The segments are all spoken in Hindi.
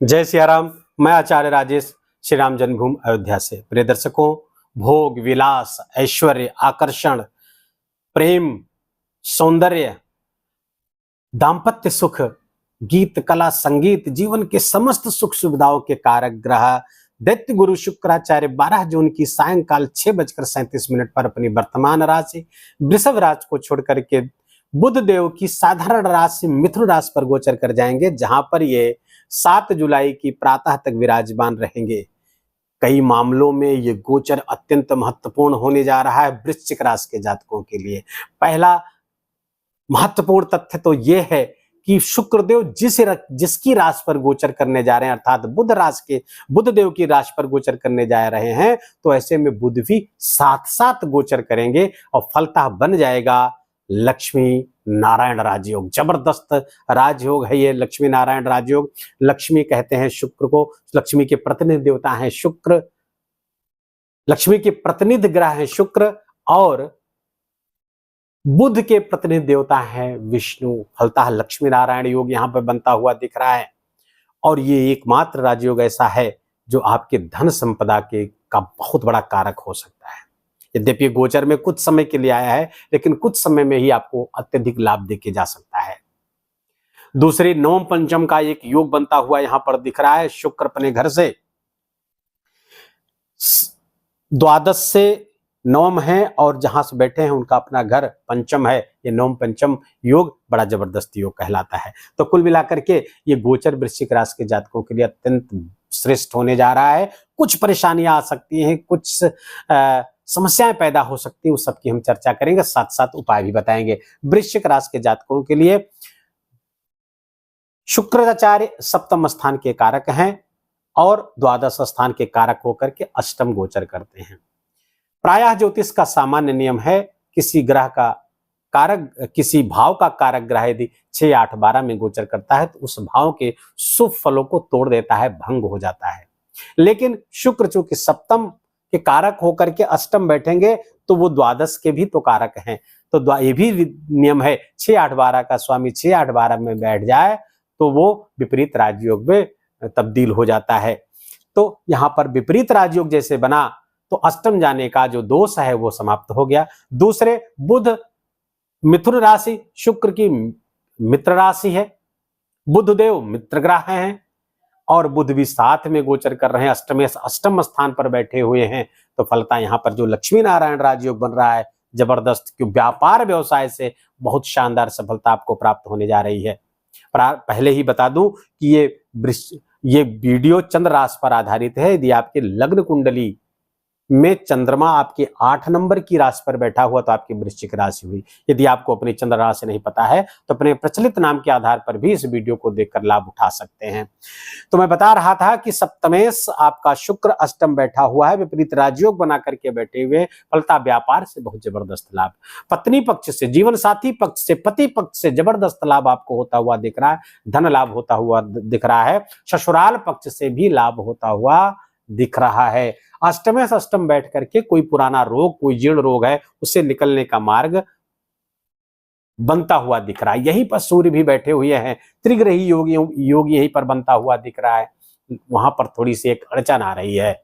जय सिया राम। मैं आचार्य राजेश श्री राम जन्मभूमि अयोध्या से। प्रिय दर्शकों, भोग विलास, ऐश्वर्य, आकर्षण, प्रेम, सौंदर्य, दाम्पत्य सुख, गीत, कला, संगीत, जीवन के समस्त सुख सुविधाओं के कारक ग्रह दैत्य गुरु शुक्राचार्य 12 जून की सायंकाल 6:37 पर अपनी वर्तमान राशि वृषभ राशि को छोड़ करके बुध देव की साधारण राशि मिथुन राशि पर गोचर कर जाएंगे, जहां पर ये 7 जुलाई की प्रातः तक विराजमान रहेंगे। कई मामलों में ये गोचर अत्यंत महत्वपूर्ण होने जा रहा है वृश्चिक राशि के जातकों के लिए। पहला महत्वपूर्ण तथ्य तो ये है कि शुक्रदेव जिसकी राशि पर गोचर करने जा रहे हैं, अर्थात बुध देव की राशि पर गोचर करने जा रहे हैं, तो ऐसे में बुध भी साथ साथ गोचर करेंगे और फलतः बन जाएगा लक्ष्मी नारायण राजयोग। जबरदस्त राजयोग है ये लक्ष्मी नारायण राजयोग। लक्ष्मी कहते हैं शुक्र को, लक्ष्मी के प्रतिनिधि देवता हैं शुक्र, लक्ष्मी के प्रतिनिधि ग्रह हैं शुक्र और बुध के प्रतिनिधि देवता है विष्णु। फलतः लक्ष्मी नारायण योग यहां पर बनता हुआ दिख रहा है और ये एकमात्र राजयोग ऐसा है जो आपके धन संपदा का बहुत बड़ा कारक हो सकता है। यद्यपि गोचर में कुछ समय के लिए आया है, लेकिन कुछ समय में ही आपको अत्यधिक लाभ देके जा सकता है। दूसरी नवम पंचम का एक योग बनता हुआ यहां पर दिख रहा है। शुक्र अपने घर से द्वादश से नवम है और जहां से बैठे हैं उनका अपना घर पंचम है। ये नवम पंचम योग बड़ा जबरदस्त योग कहलाता है। तो कुल मिलाकर के ये गोचर वृश्चिक राशि के जातकों के लिए अत्यंत श्रेष्ठ होने जा रहा है। कुछ परेशानियां आ सकती हैं, कुछ समस्याएं पैदा हो सकती है, उस सबकी हम चर्चा करेंगे, साथ साथ उपाय भी बताएंगे। वृश्चिक राशि के जातकों के लिए शुक्राचार्य सप्तम स्थान के कारक हैं और द्वादश स्थान के कारक होकर के अष्टम गोचर करते हैं। प्रायः ज्योतिष का सामान्य नियम है, किसी ग्रह का कारक, किसी भाव का कारक ग्रह यदि 6, 8, 12 में गोचर करता है तो उस भाव के शुभ फलों को तोड़ देता है, भंग हो जाता है। लेकिन शुक्र चूंकि सप्तम के कारक होकर के अष्टम बैठेंगे तो वो द्वादश के भी तो कारक हैं। तो ये भी नियम है, 6, 8, 12 का स्वामी 6, 8, 12 में बैठ जाए तो वो विपरीत राजयोग में तब्दील हो जाता है। तो यहाँ पर विपरीत राजयोग जैसे बना तो अष्टम जाने का जो दोष है वो समाप्त हो गया। दूसरे, बुध मिथुन राशि शुक्र की मित्र राशि है, बुध देव मित्र ग्रह हैं और बुध भी साथ में गोचर कर रहे हैं, अष्टम स्थान पर बैठे हुए हैं। तो फलता यहाँ पर जो लक्ष्मी नारायण राजयोग बन रहा है जबरदस्त, क्यों व्यापार व्यवसाय से बहुत शानदार सफलता आपको प्राप्त होने जा रही है। पहले ही बता दूं कि ये वीडियो चंद्र राशि पर आधारित है। यदि आपके लग्न कुंडली में चंद्रमा आपके 8 नंबर की राशि पर बैठा हुआ तो आपकी वृश्चिक राशि हुई। यदि आपको अपनी चंद्र राशि नहीं पता है तो अपने प्रचलित नाम के आधार पर भी इस वीडियो को देखकर लाभ उठा सकते हैं। तो मैं बता रहा था कि सप्तमेश आपका शुक्र अष्टम बैठा हुआ है, विपरीत राजयोग बना करके बैठे हुए, फलता व्यापार से बहुत जबरदस्त लाभ, पत्नी पक्ष से, जीवन साथी पक्ष से, पति पक्ष से जबरदस्त लाभ आपको होता हुआ दिख रहा है, धन लाभ होता हुआ दिख रहा है, ससुराल पक्ष से भी लाभ होता हुआ दिख रहा है। अष्टम बैठ करके कोई पुराना रोग, कोई जीर्ण रोग है, उससे निकलने का मार्ग बनता हुआ दिख रहा है। यहीं पर सूर्य भी बैठे हुए हैं, त्रिग्रही योग यहीं पर बनता हुआ दिख रहा है। वहां पर थोड़ी सी एक अड़चन आ रही है।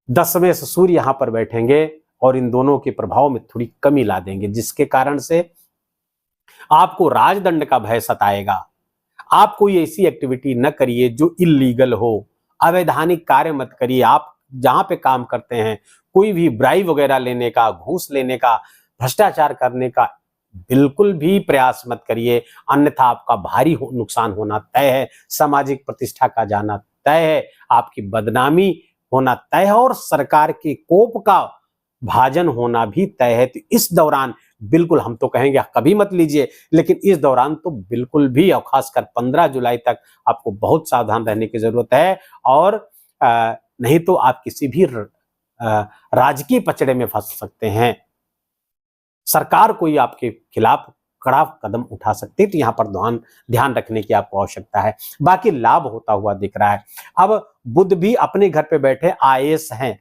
10वें से सूर्य यहां पर बैठेंगे और इन दोनों के प्रभाव में थोड़ी कमी ला देंगे, जिसके कारण से आपको राजदंड का भय सताएगा। आप कोई ऐसी एक्टिविटी न करिए जो इल्लीगल हो, अवैधानिक कार्य मत करिए। आप जहां पे काम करते हैं कोई भी ब्राइब वगैरह लेने का, घूस लेने का, भ्रष्टाचार करने का बिल्कुल भी प्रयास मत करिए, अन्यथा आपका भारी नुकसान होना तय है, सामाजिक प्रतिष्ठा का जाना तय है, आपकी बदनामी होना तय है और सरकार के कोप का भाजन होना भी तय है। तो इस दौरान बिल्कुल, हम तो कहेंगे कभी मत लीजिए, लेकिन इस दौरान तो बिल्कुल भी, और खासकर 15 जुलाई तक आपको बहुत सावधान रहने की जरूरत है। और नहीं तो आप किसी भी राजकीय पचड़े में फंस सकते हैं, सरकार कोई आपके खिलाफ कड़ा कदम उठा सकती है। तो यहाँ पर ध्यान रखने की आपको आवश्यकता है। बाकी लाभ होता हुआ दिख रहा है। अब बुध भी अपने घर पे बैठे आएस हैं,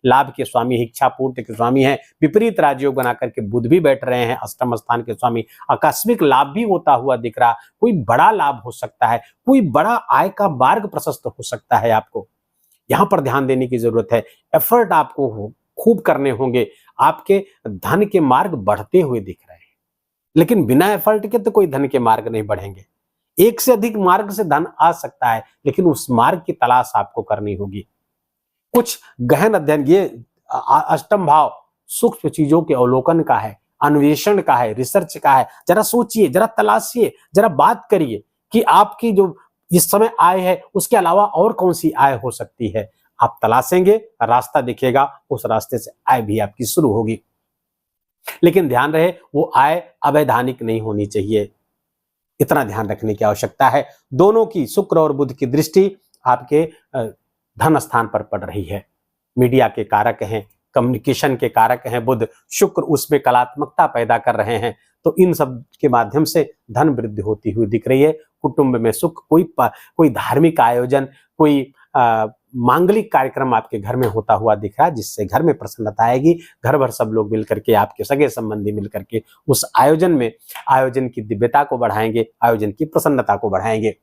लाभ के स्वामी, इच्छा पूर्ति के स्वामी हैं। विपरीत राजयोग बना करके बुध भी बैठ रहे हैं, अष्टम स्थान के स्वामी। आकस्मिक लाभ भी होता हुआ दिख रहा, कोई बड़ा लाभ हो सकता है, कोई बड़ा आय का मार्ग प्रशस्त हो सकता है। आपको यहां पर ध्यान देने की जरूरत है। एफर्ट आपको खूब करने होंगे, आपके धन के मार्ग बढ़ते हुए दिख रहे हैं। लेकिन बिना एफर्ट के तो कोई धन के मार्ग नहीं बढ़ेंगे। एक से अधिक मार्ग से धन आ सकता है, लेकिन उस मार्ग की तलाश आपको करनी होगी। कुछ गहन अध्ययन, ये अष्टम भाव सूक्ष्म चीजों के अवलोकन का है, अन्वेषण का है, रिसर्च का है। जरा सोचिए, जरा तलाशिए, जरा बात करिए कि आपकी जो इस समय आय है उसके अलावा और कौन सी आय हो सकती है। आप तलाशेंगे, रास्ता दिखेगा, उस रास्ते से आय भी आपकी शुरू होगी। लेकिन ध्यान रहे, वो आय अवैधानिक नहीं होनी चाहिए, इतना ध्यान रखने की आवश्यकता है। दोनों की, शुक्र और बुध की दृष्टि आपके धन स्थान पर पड़ रही है। मीडिया के कारक हैं, कम्युनिकेशन के कारक हैं बुध, शुक्र उसमें कलात्मकता पैदा कर रहे हैं। तो इन सब के माध्यम से धन वृद्धि होती हुई दिख रही है। कुटुंब में सुख, कोई धार्मिक आयोजन, कोई मांगलिक कार्यक्रम आपके घर में होता हुआ दिख रहा है, जिससे घर में प्रसन्नता आएगी। घर भर सब लोग मिलकर के, आपके सगे संबंधी मिलकर के उस आयोजन की दिव्यता को बढ़ाएंगे, आयोजन की प्रसन्नता को बढ़ाएंगे।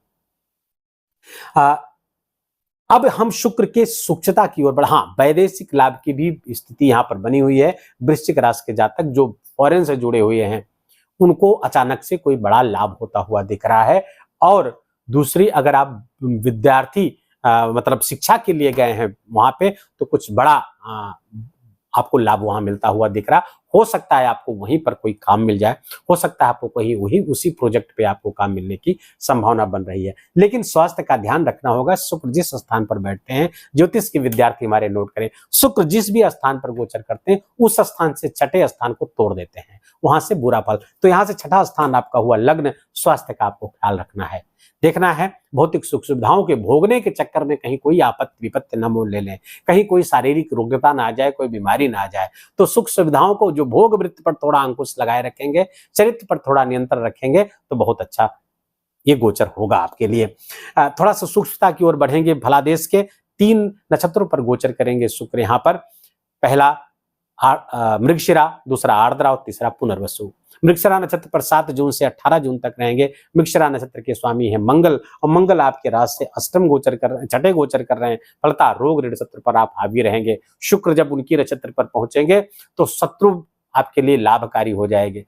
अब हम शुक्र के सूक्ष्मता की ओर बढ़ा। वैदेशिक लाभ की भी स्थिति यहाँ पर बनी हुई है। वृश्चिक राशि के जातक जो फॉरेन से जुड़े हुए हैं, उनको अचानक से कोई बड़ा लाभ होता हुआ दिख रहा है। और दूसरी, अगर आप विद्यार्थी मतलब शिक्षा के लिए गए हैं वहां पे, तो कुछ बड़ा आपको लाभ वहां मिलता हुआ दिख रहा। हो सकता है आपको वहीं पर कोई काम मिल जाए, हो सकता है आपको कहीं वही उसी प्रोजेक्ट पे आपको काम मिलने की संभावना बन रही है। लेकिन स्वास्थ्य का ध्यान रखना होगा। शुक्र जिस स्थान पर बैठते हैं, ज्योतिष के विद्यार्थी हमारे नोट करें, शुक्र जिस भी स्थान पर गोचर करते हैं, उस स्थान से छठे स्थान को तोड़ देते हैं, वहां से बुरा फल। तो यहाँ से छठा स्थान आपका हुआ लग्न, स्वास्थ्य का आपको ख्याल रखना है, देखना है। भौतिक सुख सुविधाओं के भोगने के चक्कर में कहीं कोई आपत्ति विपत्ति न मोल ले लें, कहीं कोई शारीरिक रोगता ना आ जाए, कोई बीमारी ना आ जाए। तो सुख सुविधाओं को, जो भोग वृत्ति पर थोड़ा अंकुश लगाए रखेंगे, चरित्र पर थोड़ा नियंत्रण रखेंगे, तो बहुत अच्छा ये गोचर होगा आपके लिए। थोड़ा सा सूक्ष्मता की ओर बढ़ेंगे। फलादेश के 3 नक्षत्रों पर गोचर करेंगे शुक्र यहाँ पर। पहला मृगशिरा, दूसरा आर्द्रा और तीसरा पुनर्वसु। मृगशिरा नक्षत्र पर 7 जून से 18 जून तक रहेंगे। मृगशिरा नक्षत्र के स्वामी है मंगल, और मंगल आपके राशि से अष्टम गोचर कर रहे हैं, छठे गोचर कर रहे हैं। फलता रोग ऋण नक्षत्र पर आप हावी रहेंगे। शुक्र जब उनकी नक्षत्र पर पहुंचेंगे तो शत्रु आपके लिए लाभकारी हो जाएंगे।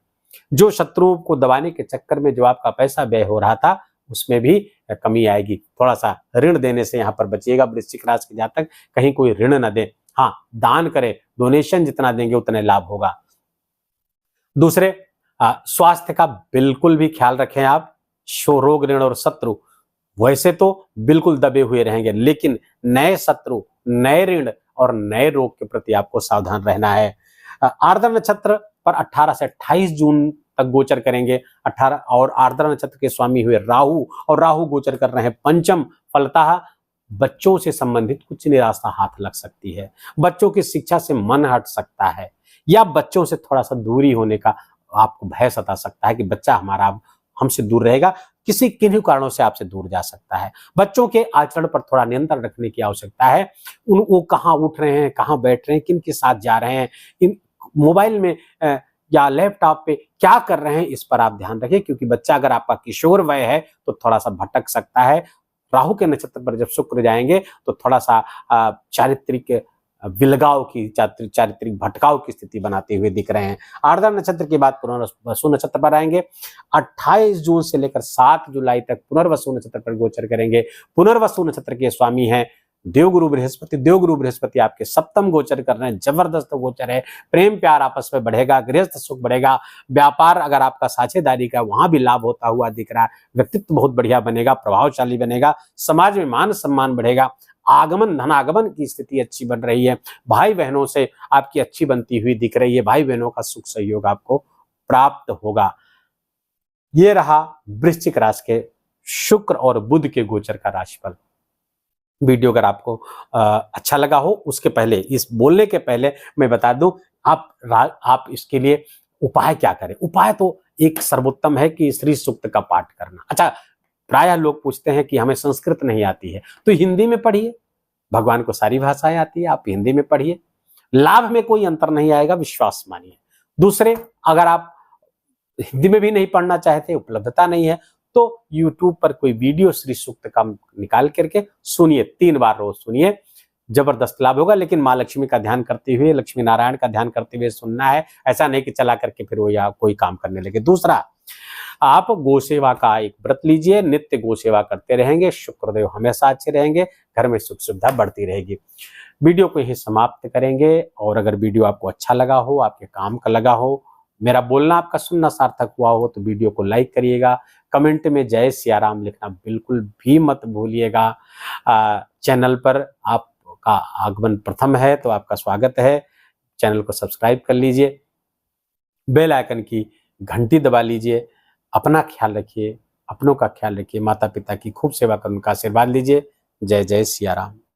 जो शत्रुओं को दबाने के चक्कर में जो आपका पैसा व्यय हो रहा था, उसमें भी कमी आएगी। थोड़ा सा ऋण देने से यहाँ पर बचिएगा। वृश्चिक राशि के जातक कहीं कोई ऋण न दे, हाँ दान करें, डोनेशन जितना देंगे उतने लाभ होगा। दूसरे, स्वास्थ्य का बिल्कुल भी ख्याल रखें आप। रोग ऋण और शत्रु वैसे तो बिल्कुल दबे हुए रहेंगे, लेकिन नए शत्रु, नए ऋण और नए रोग के प्रति आपको सावधान रहना है। आर्द्रा नक्षत्र पर 18 से 28 जून तक गोचर करेंगे। 18 और आर्द्रा नक्षत्र के स्वामी हुए राहु, और राहु गोचर कर रहे हैं पंचम। फलतः बच्चों से संबंधित कुछ निराशा हाथ लग सकती है, बच्चों की शिक्षा से मन हट सकता है, या बच्चों से थोड़ा सा दूरी होने का आपको भय सता सकता है कि बच्चा हमारा हमसे दूर रहेगा, किसी किन्हीं कारणों से आपसे दूर जा सकता है। बच्चों के आचरण पर थोड़ा नियंत्रण रखने की आवश्यकता है। वो कहाँ उठ रहे हैं, कहाँ बैठ रहे हैं, किन के साथ जा रहे हैं, इन मोबाइल में या लैपटॉप पे क्या कर रहे हैं, इस पर आप ध्यान रखें, क्योंकि बच्चा अगर आपका किशोर वय है तो थोड़ा सा भटक सकता है। राहु के नक्षत्र पर जब शुक्र जाएंगे तो थोड़ा सा चारित्रिक विलगाव की, चारित्रिक भटकाव की स्थिति बनाते हुए दिख रहे हैं। आर्द्रा नक्षत्र के बाद पुनर्वसु नक्षत्र पर आएंगे। 28 जून से लेकर 7 जुलाई तक पुनर्वसु नक्षत्र पर गोचर करेंगे। पुनर्वसु नक्षत्र के स्वामी हैं देवगुरु बृहस्पति। देवगुरु बृहस्पति आपके सप्तम गोचर कर रहे हैं, जबरदस्त गोचर है। प्रेम प्यार आपस में बढ़ेगा, गृहस्थ सुख बढ़ेगा। व्यापार अगर आपका साझेदारी का, वहां भी लाभ होता हुआ दिख रहा है। व्यक्तित्व बहुत बढ़िया बनेगा, प्रभावशाली बनेगा। समाज में मान सम्मान बढ़ेगा। आगमन, धनागमन की स्थिति अच्छी बन रही है। भाई बहनों से आपकी अच्छी बनती हुई दिख रही है। भाई बहनों का सुख सहयोग आपको प्राप्त होगा। ये रहा वृश्चिक राशि के शुक्र और बुध के गोचर का राशिफल। वीडियो अगर आपको अच्छा लगा हो, उसके पहले, इस बोलने के पहले मैं बता दूं, आप इसके लिए उपाय क्या करें। उपाय तो एक सर्वोत्तम है कि श्री सूक्त का पाठ करना। अच्छा, प्रायः लोग पूछते हैं कि हमें संस्कृत नहीं आती है, तो हिंदी में पढ़िए। भगवान को सारी भाषाएं आती है, आप हिंदी में पढ़िए। लाभ में कोई अंतर नहीं आएगा, विश्वास मानिए। दूसरे, अगर आप हिंदी में भी नहीं पढ़ना चाहते, उपलब्धता नहीं है, तो YouTube पर कोई वीडियो श्री सूक्त का निकाल करके सुनिए, 3 बार रोज सुनिए, जबरदस्त लाभ होगा। लेकिन माँ लक्ष्मी का ध्यान करते हुए, लक्ष्मी नारायण का ध्यान करते हुए सुनना है, ऐसा नहीं कि चला करके फिर वो या कोई काम करने लगे। दूसरा, आप गो सेवा का एक व्रत लीजिए, नित्य गो सेवा करते रहेंगे, शुक्रदेव हमेशा अच्छे रहेंगे, घर में सुख सुविधा बढ़ती रहेगी। वीडियो को यही समाप्त करेंगे। और अगर वीडियो आपको अच्छा लगा हो, आपके काम का लगा हो, मेरा बोलना आपका सुनना सार्थक हुआ हो, तो वीडियो को लाइक करिएगा। कमेंट में जय सिया राम लिखना बिल्कुल भी मत भूलिएगा। चैनल पर आपका आगमन प्रथम है तो आपका स्वागत है। चैनल को सब्सक्राइब कर लीजिए, बेल आइकन की घंटी दबा लीजिए। अपना ख्याल रखिए, अपनों का ख्याल रखिए, माता पिता की खूब सेवा कर उनका आशीर्वाद लीजिए। जय जय सिया राम।